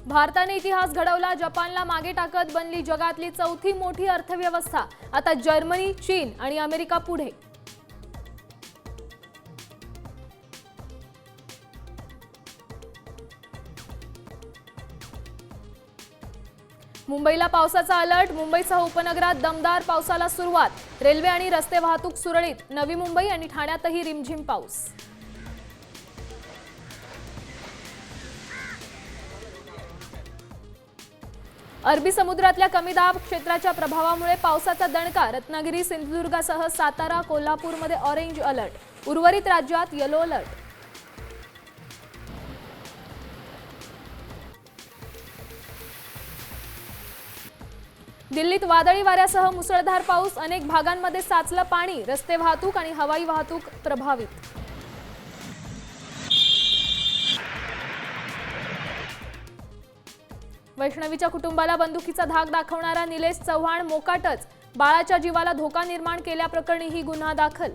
भारताने इतिहास घडवला, जपानला मागे टाकत बनली जगातली चौथी मोठी अर्थव्यवस्था। आता जर्मनी, चीन आणि अमेरिका पुढे। मुंबईला पावसाचा अलर्ट, मुंबईसह उपनगरात दमदार पावसाला सुरुवात। रेल्वे आणि रस्ते वाहतूक सुरळीत, नवी मुंबई आणि ठाण्यातही रिमझिम पाऊस। अरबी समुद्रातल्या कमी दाब क्षेत्राच्या प्रभावामुळे पावसाचा दणका। रत्नागिरी, सिंधुदुर्गासह सातारा, कोल्हापूरमध्ये ऑरेंज अलर्ट, उर्वरित राज्यात येलो अलर्ट। दिल्लीत वादळी वाऱ्यासह मुसळधार पाऊस, अनेक भागांमध्ये साचलं पाणी, रस्ते वाहतूक आणि हवाई वाहतूक प्रभावित। वैष्णवीच्या कुटुंबाला बंदुकीचा धाक दाखवणारा निलेश चव्हाण मोकाटच, बाळाच्या जीवाला धोका निर्माण केल्याप्रकरणी ही गुन्हा दाखल।